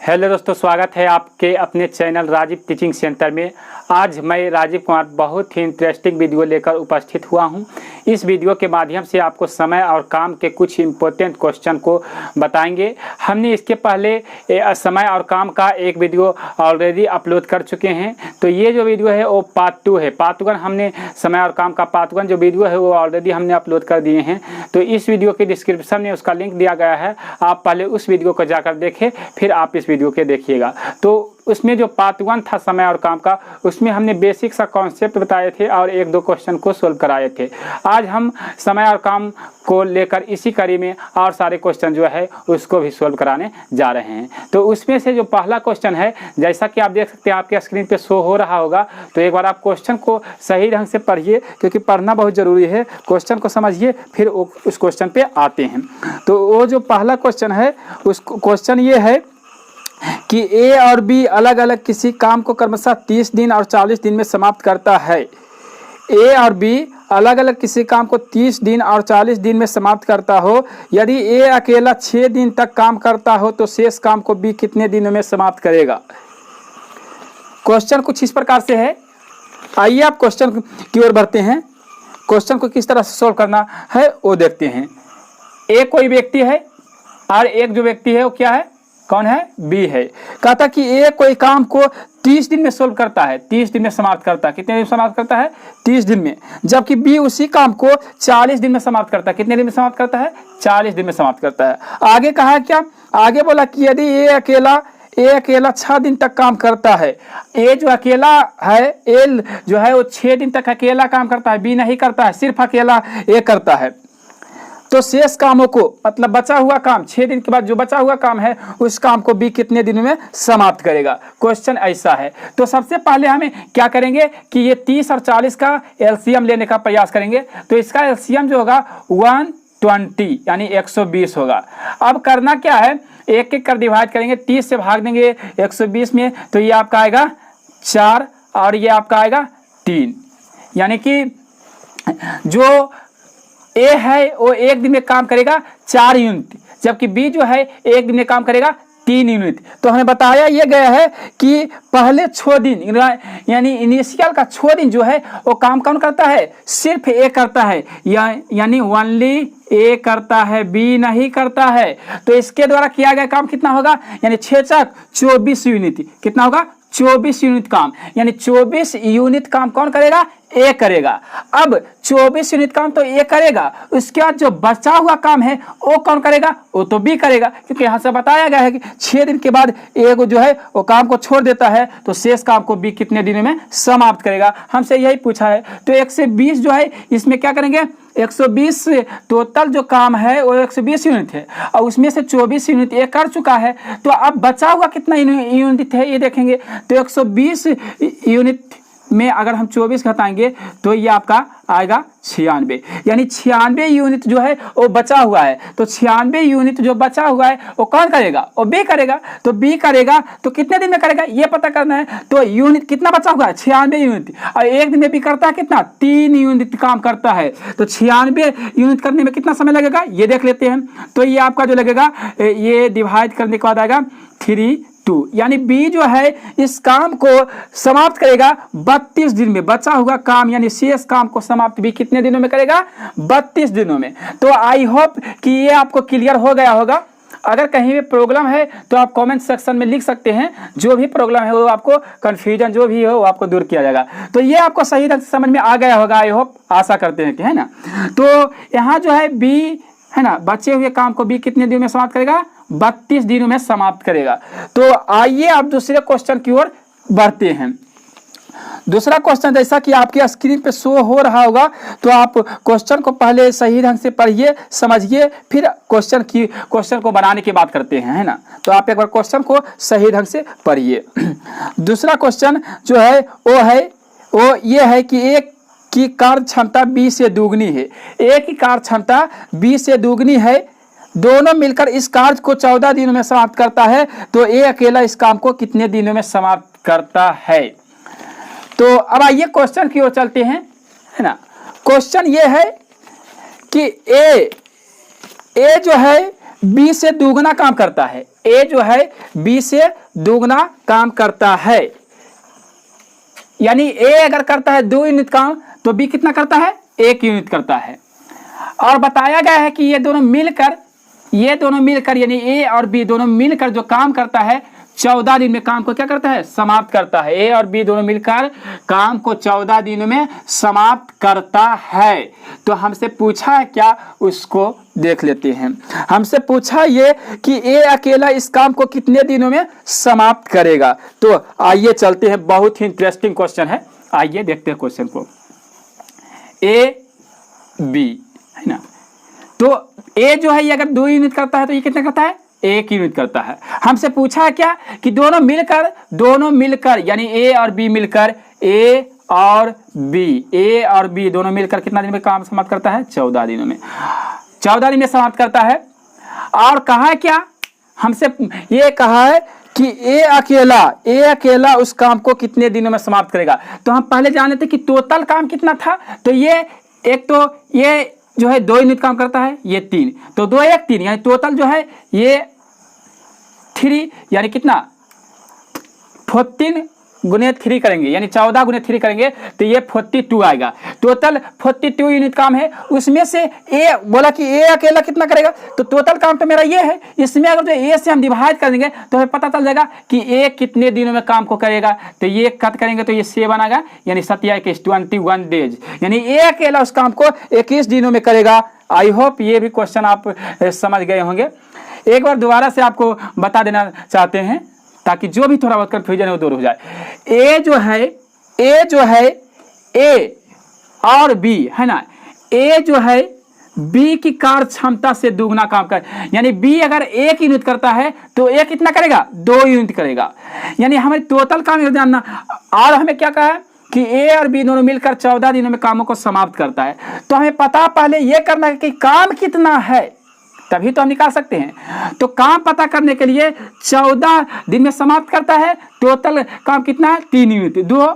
Hello दोस्तों, स्वागत है आपके अपने चैनल राजीव टीचिंग सेंटर में। आज मैं राजीव कुमार बहुत ही इंटरेस्टिंग वीडियो लेकर उपस्थित हुआ हूं। इस वीडियो के माध्यम से आपको समय और काम के कुछ इम्पोर्टेंट क्वेश्चन को बताएंगे। हमने इसके पहले समय और काम का एक वीडियो ऑलरेडी अपलोड कर चुके हैं, तो ये जो वीडियो है वो पार्ट 2 है। पार्ट 1 हमने समय और काम का पार्ट 1 जो वीडियो है वो ऑलरेडी हमने अपलोड कर दिए हैं। तो इस वीडियो के डिस्क्रिप्शन में उसका लिंक दिया गया है, आप पहले उस वीडियो को जाकर देखें, फिर आप इस वीडियो के देखिएगा। तो उसमें जो पार्ट 1 था समय और काम का, उसमें हमने बेसिक सा कॉन्सेप्ट बताए थे और 1-2 क्वेश्चन को सोल्व कराए थे। आज हम समय और काम को लेकर इसी कड़ी में और सारे क्वेश्चन जो है उसको भी सोल्व कराने जा रहे हैं। तो उसमें से जो पहला क्वेश्चन है, जैसा कि आप देख सकते हैं आपके स्क्रीन पे शो हो रहा होगा, तो एक बार आप क्वेश्चन को सही ढंग से पढ़िए, क्योंकि पढ़ना बहुत ज़रूरी है। क्वेश्चन को समझिए, फिर उस क्वेश्चन पे आते हैं। तो वो जो पहला क्वेश्चन है, उस क्वेश्चन ये है कि ए और बी अलग अलग किसी काम को क्रमशः 30 दिन और 40 दिन में समाप्त करता है। ए और बी अलग अलग किसी काम को 30 दिन और 40 दिन में समाप्त करता हो। यदि ए अकेला 6 दिन तक काम करता हो तो शेष काम को बी कितने दिनों में समाप्त करेगा। क्वेश्चन कुछ इस प्रकार से है। आइए आप क्वेश्चन की ओर बढ़ते हैं। क्वेश्चन को किस तरह से सोल्व करना है वो देखते हैं। ए कोई व्यक्ति है और एक जो व्यक्ति है वो क्या है, कौन है, बी है। कहता कि ए कोई काम को 30 दिन में सोल्व करता है, 30 दिन में समाप्त करता है। कितने दिन में समाप्त करता है, 30 दिन में। जबकि बी उसी काम को 40 दिन में समाप्त करता है। कितने दिन में समाप्त करता है, 40 दिन में समाप्त करता है। आगे कहा है क्या, आगे बोला कि यदि ए अकेला 6 दिन तक काम करता है। ए जो अकेला है, ए जो है वो 6 दिन तक अकेला काम करता है, बी नहीं करता है, सिर्फ अकेला ए करता है। तो शेष कामों को, मतलब बचा हुआ काम, 6 दिन के बाद जो बचा हुआ काम है उस काम को बी कितने दिनों में समाप्त करेगा। क्वेश्चन ऐसा है। तो सबसे पहले हमें क्या करेंगे कि ये 30 और 40 का एलसीएम लेने का प्रयास करेंगे। तो इसका एलसीएम जो होगा 120 यानी 120 होगा। अब करना क्या है, एक एक कर डिवाइड करेंगे। 30 से भाग देंगे 120 में, तो ये आपका आएगा 4 और ये आपका आएगा 3। यानी कि जो ए है वो एक दिन में काम करेगा 4 यूनिट, जबकि बी जो है एक दिन में काम करेगा 3 यूनिट। तो हमें बताया ये गया है कि पहले 6 दिन यानी इनिशियल का 6 दिन जो है वो काम कौन करता है, सिर्फ ए करता है, यानी ओनली ए करता है, बी नहीं करता है। तो इसके द्वारा किया गया काम कितना होगा, यानी 6 × 24 यूनिट। कितना होगा, 24 यूनिट काम, यानी 24 यूनिट काम कौन करेगा, ए करेगा। अब 24 यूनिट काम तो ए करेगा, उसके बाद जो बचा हुआ काम है वो कौन करेगा, वो तो बी करेगा, क्योंकि यहाँ से बताया गया है कि 6 दिन के बाद ए को जो है वो काम को छोड़ देता है, तो शेष काम को बी कितने दिनों में समाप्त करेगा। हमसे यही पूछा है। तो 120 जो है इसमें क्या करेंगे, 120 टोटल जो काम है वो 120 यूनिट है और उसमें से 24 यूनिट ए कर चुका है। तो अब बचा हुआ कितना यूनिट है ये देखेंगे। तो 120 यूनिट में अगर हम 24 घटाएंगे तो ये आपका आएगा 96, यानी 96 यूनिट जो है वो बचा हुआ है। तो 96 यूनिट जो बचा हुआ है वो कौन करेगा, वो बी करेगा। तो बी करेगा तो कितने दिन में करेगा ये पता करना है। तो यूनिट कितना बचा हुआ है, 96 यूनिट, और एक दिन में बी करता है कितना, 3 यूनिट काम करता है। तो 96 यूनिट करने में कितना समय लगेगा ये देख लेते हैं। तो ये आपका जो लगेगा, ये डिवाइड करने के बाद आएगा 3/2, यानी बी जो है इस काम को समाप्त करेगा 32 दिन में। बचा हुआ काम यानी शेष काम को समाप्त भी कितने दिनों में करेगा, 32 दिनों में। तो आई होप कि ये आपको क्लियर हो गया होगा। अगर कहीं भी प्रॉब्लम है तो आप कमेंट सेक्शन में लिख सकते हैं। जो भी प्रॉब्लम है वो आपको, कन्फ्यूजन जो भी हो वो आपको दूर किया जाएगा। तो ये आपको सही ढंग से समझ में आ गया होगा, आई होप, आशा करते हैं कि, है ना। तो यहाँ जो है बी है ना, बचे हुए काम को बी कितने दिनों में समाप्त करेगा, 32 दिनों में समाप्त करेगा। तो आइए आप दूसरे क्वेश्चन की ओर बढ़ते हैं। दूसरा क्वेश्चन जैसा कि आपके स्क्रीन पे शो हो रहा होगा, तो आप क्वेश्चन को पहले सही ढंग से पढ़िए, समझिए, फिर क्वेश्चन को बनाने की बात करते हैं, है ना। तो आप एक बार क्वेश्चन को सही ढंग से पढ़िए। दूसरा क्वेश्चन जो है वो ये है कि एक की कार्य क्षमता बी से दुगनी है। ए की कार्य क्षमता बी से दुगनी है, दोनों मिलकर इस कार्य को 14 दिनों में समाप्त करता है। तो ए अकेला इस काम को कितने दिनों में समाप्त करता है। तो अब आइए क्वेश्चन की ओर चलते हैं, है ना। क्वेश्चन ये है कि ए जो है बी से दुगना काम करता है, ए जो है बी से दुगना काम करता है, यानी ए अगर करता है 2 यूनिट काम तो बी कितना करता है, 1 यूनिट करता है। और बताया गया है कि ये दोनों मिलकर यानी ए और बी दोनों मिलकर जो काम करता है 14 दिन में काम को क्या करता है, समाप्त करता है। ए और बी दोनों मिलकर काम को 14 दिनों में समाप्त करता है। तो हमसे पूछा है क्या, उसको देख लेते हैं। हमसे पूछा ये कि ए अकेला इस काम को कितने दिनों में समाप्त करेगा। तो आइए चलते हैं, बहुत ही इंटरेस्टिंग क्वेश्चन है, आइए देखते हैं क्वेश्चन को। ए बी है ना, तो ए जो है ये अगर 2 यूनिट करता है तो ये कितना करता है, 1 यूनिट करता है। हमसे पूछा है क्या कि दोनों मिलकर यानी ए और बी मिलकर, ए और बी दोनों मिलकर कितना दिन में काम समाप्त करता है, 14 दिनों में, 14 दिन में समाप्त करता है। और कहा है क्या, हमसे ये कहा है कि ए अकेला उस काम को कितने दिनों में समाप्त करेगा। तो हम पहले जान लेते कि टोटल काम कितना था। तो ये एक तो ये जो है 2 यूनिट काम करता है, ये 3, तो 2 1 3 यानी टोटल जो है ये 3 यानी कितना 14 गुने 3 करेंगे, यानी 14 गुने 3 करेंगे तो ये 42 आएगा। टोटल 42 यूनिट काम है। उसमें से ए बोला कि ए अकेला कितना करेगा, तो टोटल काम तो मेरा ये है। इसमें अगर जो ए से हम डिवाइड कर देंगे तो हमें पता चल जाएगा कि ए कितने दिनों में काम को करेगा। तो ये कट करेंगे तो ये 7 आएगा, यानी 27 21 डेज, यानी ए अकेला उस काम को 21 दिनों में करेगा। आई होप ये भी क्वेश्चन आप समझ गए होंगे। एक बार दोबारा से आपको बता देना चाहते हैं ताकि जो भी थोड़ा बहुत कंफ्यूजन है वो दूर हो जाए। ए जो है ए और बी है ना, ए जो है बी की कार्य क्षमता से दुगना काम कर, यानी बी अगर 1 यूनिट करता है तो ए कितना करेगा, 2 यूनिट करेगा। यानी हमें टोटल काम जानना। और हमें क्या कहा है कि ए और बी दोनों मिलकर 14 दिनों में कामों को समाप्त करता है। तो हमें पता पहले ये करना है कि काम कितना है, तभी तो हम निकाल सकते हैं। तो काम पता करने के लिए 14 दिन में समाप्त करता है। टोटल काम कितना है, 3 यूनिट, 2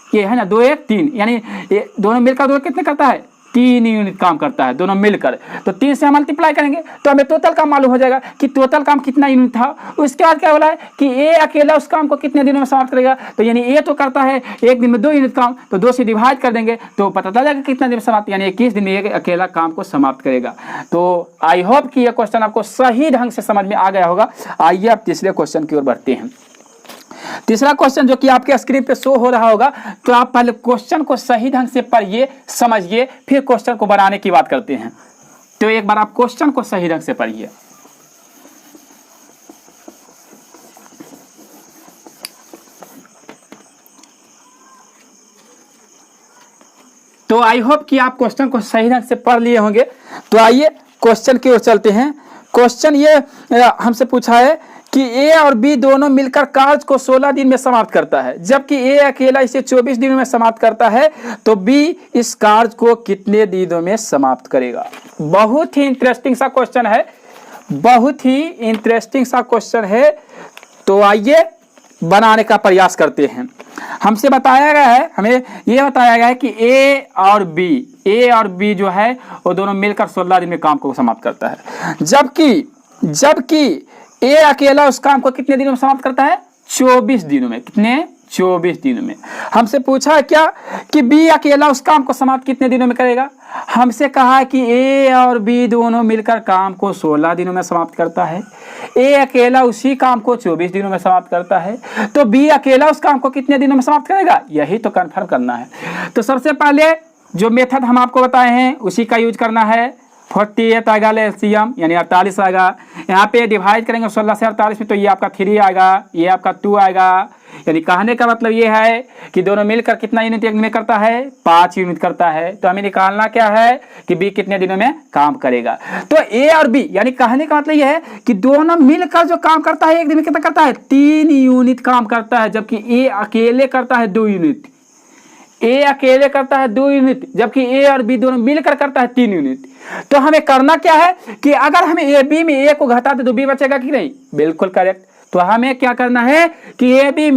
ये है ना, 2 1 3 यानी दोनों मिलकर 2 कितने करता है, 3 यूनिट काम करता है दोनों मिलकर। तो 3 से हम मल्टीप्लाई करेंगे तो हमें टोटल काम मालूम हो जाएगा कि टोटल काम कितना यूनिट था। उसके बाद क्या बोला है कि ए अकेला उस काम को कितने दिनों में समाप्त करेगा। तो यानी ए तो करता है 1 दिन में 2 यूनिट काम, तो 2 से डिवाइड कर देंगे तो पता चल जाएगा कितना दिन में समाप्त, यानी 21 दिन में एक अकेला काम को समाप्त करेगा। तो आई होप कि यह क्वेश्चन आपको सही ढंग से समझ में आ गया होगा। आइए आप तीसरे क्वेश्चन की ओर बढ़ते हैं। तीसरा क्वेश्चन जो कि आपके स्क्रीन पे शो हो रहा होगा, तो आप पहले क्वेश्चन को सही ढंग से पढ़िए, समझिए, फिर क्वेश्चन को बनाने की बात करते हैं। तो एक बार आप क्वेश्चन को सही ढंग से पढ़िए। तो आई होप कि आप क्वेश्चन को सही ढंग से पढ़ लिए होंगे। तो आइए क्वेश्चन की ओर चलते हैं। क्वेश्चन ये हमसे पूछा है कि ए और बी दोनों मिलकर कार्य को 16 दिन में समाप्त करता है, जबकि ए अकेला इसे 24 दिनों में समाप्त करता है। तो बी इस कार्य को कितने दिनों में समाप्त करेगा। बहुत ही इंटरेस्टिंग सा क्वेश्चन है, बहुत ही इंटरेस्टिंग सा क्वेश्चन है। तो आइए बनाने का प्रयास करते हैं। हमसे बताया गया है, हमें यह बताया गया है कि ए और बी जो है वो दोनों मिलकर 16 दिन में काम को समाप्त करता है, जबकि ए अकेला उस काम को कितने दिनों में समाप्त करता है, 24 दिनों में। कितने, 24 दिनों में। हमसे पूछा है क्या कि बी अकेला उस काम को समाप्त कितने दिनों में करेगा। हमसे कहा है कि ए और बी दोनों मिलकर काम को 16 दिनों में समाप्त करता है, ए अकेला उसी काम को 24 दिनों में समाप्त करता है। तो बी अकेला उस काम को कितने दिनों में समाप्त करेगा, यही तो कंफर्म करना है। तो सबसे पहले जो मेथड हम आपको बताए हैं उसी का यूज करना है। 48 आएगा एलसीएम यानी 48 आएगा। यहाँ पे डिवाइड करेंगे 16 से 48 में, तो ये आपका 3 आएगा, ये आपका 2 आएगा। यानी कहने का मतलब ये है कि दोनों मिलकर कितना यूनिट एक दिन में करता है, 5 यूनिट करता है। तो हमें निकालना क्या है कि बी कितने दिनों में काम करेगा। तो ए और बी यानी कहने का मतलब ये है कि दोनों मिलकर जो काम करता है एक दिन में कितना करता है, 3 यूनिट काम करता है, जबकि ए अकेले करता है 2 यूनिट। ए अकेले करता है 2 यूनिट, जबकि ए और बी दोनों मिलकर करता है 3 यूनिट। तो हमें करना क्या है कि अगर हमें ए बी में ए को घटा दे तो बी बचेगा कि नहीं, बिल्कुल करेक्ट। तो हमें क्या करना है कि ए बी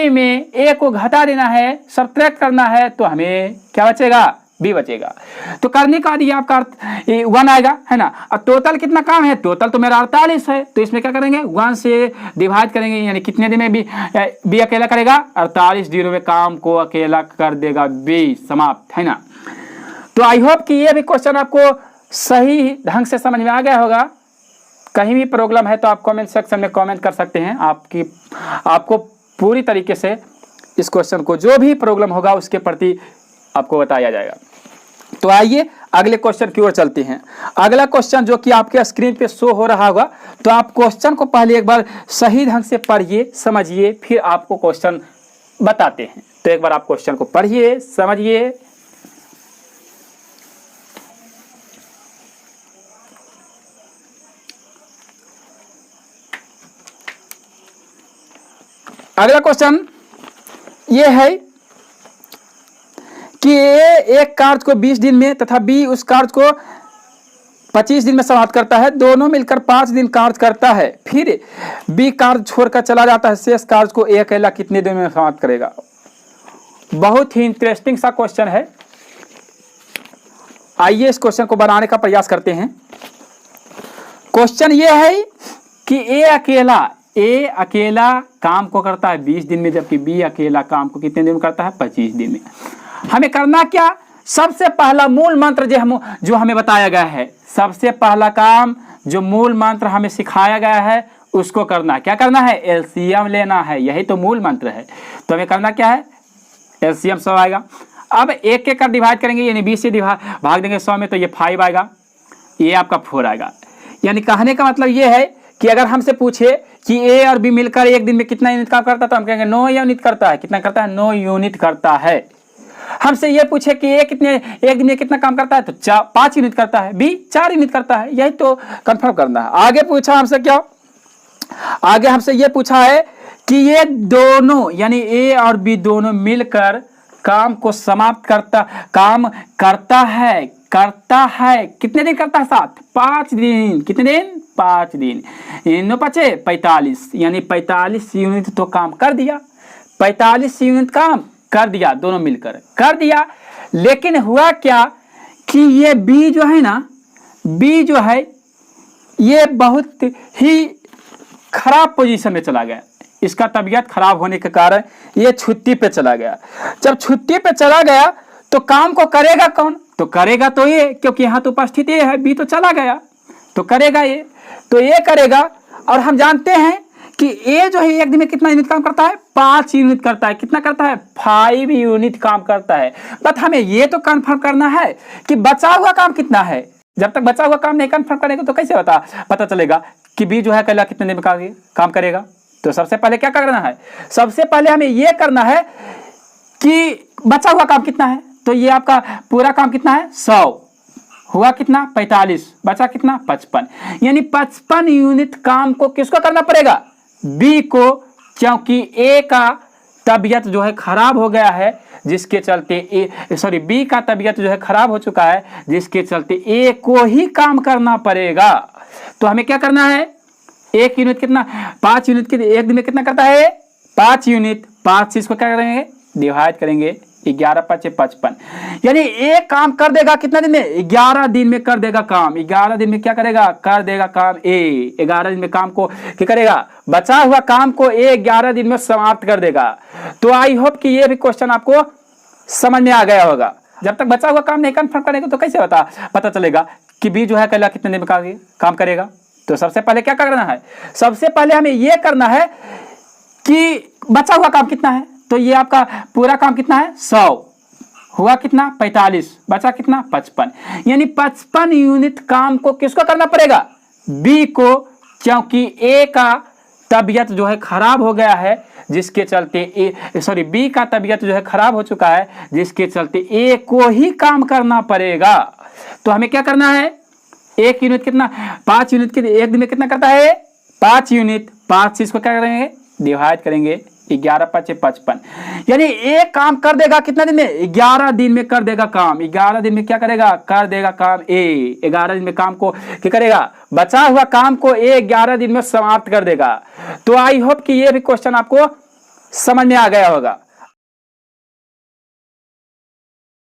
में ए को घटा देना है, सब्ट्रैक्ट करना है, तो हमें क्या बचेगा, बी बचेगा। तो करने का ये आपका 1 आएगा, है ना। अब टोटल कितना काम है, टोटल तो मेरा 48 है, तो इसमें क्या करेंगे 1 से डिवाइड करेंगे, यानी कितने दिन में बी अकेला करेगा 48 दिनों में काम को अकेला कर देगा बी, समाप्त, है ना। तो आई होप कि ये भी क्वेश्चन आपको सही ढंग से समझ में आ गया होगा। कहीं भी प्रॉब्लम है तो आप कमेंट सेक्शन में कमेंट कर सकते हैं, आपको पूरी तरीके से इस क्वेश्चन को जो भी प्रॉब्लम होगा उसके प्रति आपको बताया जाएगा। तो आइए अगले क्वेश्चन की ओर चलते हैं। अगला क्वेश्चन जो कि आपके स्क्रीन पे शो हो रहा होगा, तो आप क्वेश्चन को पहले एक बार सही ढंग से पढ़िए, समझिए, फिर आपको क्वेश्चन बताते हैं। तो एक बार आप क्वेश्चन को पढ़िए, समझिए। अगला क्वेश्चन ये है कि ए एक कार्य को 20 दिन में तथा बी उस कार्य को 25 दिन में समाप्त करता है। दोनों मिलकर 5 दिन कार्य करता है, फिर बी कार्य छोड़कर चला जाता है। शेष कार्य को ए अकेला कितने दिन में समाप्त करेगा। बहुत ही इंटरेस्टिंग सा क्वेश्चन है। आइए इस क्वेश्चन को बनाने का प्रयास करते हैं। क्वेश्चन ये है कि ए अकेला काम को करता है 20 दिन में, जबकि बी अकेला काम को कितने दिन में करता है 25 दिन में। हमें करना क्या, सबसे पहला मूल मंत्र जो हमें बताया गया है, सबसे पहला काम जो मूल मंत्र हमें सिखाया गया है उसको करना है। क्या करना है, एलसीएम लेना है, यही तो मूल मंत्र है। तो हमें करना क्या है, एलसीएम 100 आएगा। अब एक कर डिवाइड करेंगे, यानी 20 से भाग देंगे 100 में, तो ये 5 आएगा, ये आपका 4 आएगा। यानी कहने का मतलब ये है कि अगर हमसे पूछे कि ए और बी मिलकर एक दिन में कितना यूनिट काम करता है, तो हम कहेंगे 9 यूनिट करता है। कितना करता है, 9 यूनिट करता है। हमसे ये पूछे कि एक दिन में कितना काम करता है, तो 5 यूनिट करता है, बी 4 यूनिट करता है। यही तो कंफर्म करना है। आगे पूछा हमसे क्या, आगे हमसे ये पूछा है कि ये दोनों यानी ए और बी दोनों मिलकर काम को समाप्त करता है कितने दिन करता है, 7 5 दिन। कितने दिन, 5 दिन। 9 5 45, यानी 45 यूनिट तो काम कर दिया, 45 यूनिट काम कर दिया, दोनों मिलकर कर दिया। लेकिन हुआ क्या कि ये बी जो है ना, बी जो है ये बहुत ही खराब पोजीशन में चला गया। इसका तबीयत खराब होने के कारण ये छुट्टी पे चला गया। जब छुट्टी पे चला गया तो काम को करेगा कौन, तो करेगा तो ये, क्योंकि यहाँ तो उपस्थित ये है, बी तो चला गया तो करेगा ये, तो ये करेगा। और हम जानते हैं कि ए जो है एक दिन में कितना यूनिट काम करता है, 5 यूनिट करता है। कितना करता है, 5 यूनिट काम करता है। बट हमें ये तो कंफर्म करना है कि बचा हुआ काम कितना है। जब तक बचा हुआ काम नहीं कंफर्म करेगा तो कैसे पता चलेगा कि बी जो है कल कितने दिन में काम करेगा। तो सबसे पहले क्या करना है, सबसे पहले हमें यह करना है कि बचा हुआ काम कितना है। तो ये आपका पूरा काम कितना है, 100 हुआ, कितना 45, बचा कितना 55, यानी 55 यूनिट काम को किसको करना पड़ेगा, बी को, क्योंकि ए का तबीयत जो है खराब हो गया है, जिसके चलते बी का तबीयत जो है खराब हो चुका है, जिसके चलते ए को ही काम करना पड़ेगा। तो हमें क्या करना है, 1 यूनिट कितना, 5 यूनिट के एक दिन में कितना करता है, 5 यूनिट, 5 चीज को क्या करेंगे, डिवाइड करेंगे, 11 5 55, यानी एक काम कर देगा कितना दिन में, 11 दिन में कर देगा काम। 11 दिन में क्या करेगा, कर देगा काम ए। 11 दिन में काम को क्या करेगा, बचा हुआ काम को ए 11 दिन में समाप्त कर देगा। तो आई होप कि ये भी क्वेश्चन आपको समझ में आ गया होगा। जब तक बचा हुआ काम नहीं कंफर्म करेगा तो कैसे पता चलेगा कि बी जो है कल कितने दिन में काम करेगा। तो सबसे पहले क्या करना है, सबसे पहले हमें यह करना है कि बचा हुआ काम कितना है। तो ये आपका पूरा काम कितना है, 100 हुआ, कितना 45, बचा कितना 55, यानी 55 यूनिट काम को किसको करना पड़ेगा, बी को, क्योंकि ए का तबीयत जो है खराब हो गया है, जिसके चलते बी का तबीयत जो है खराब हो चुका है, जिसके चलते ए को ही काम करना पड़ेगा। तो हमें क्या करना है, 1 यूनिट कितना, 5 यूनिट के एक दिन में कितना करता है, 5 यूनिट, 5 चीज को क्या करेंगे, डिवाइड करेंगे, 11 5 55, यानी एक काम कर देगा कितना दिन में, 11 दिन में कर देगा काम। 11 दिन में क्या करेगा, कर देगा काम ए। 11 दिन में काम को क्या करेगा, बचा हुआ काम को ए 11 दिन में समाप्त कर देगा। तो आई होप कि ये भी क्वेश्चन आपको समझ में आ गया होगा।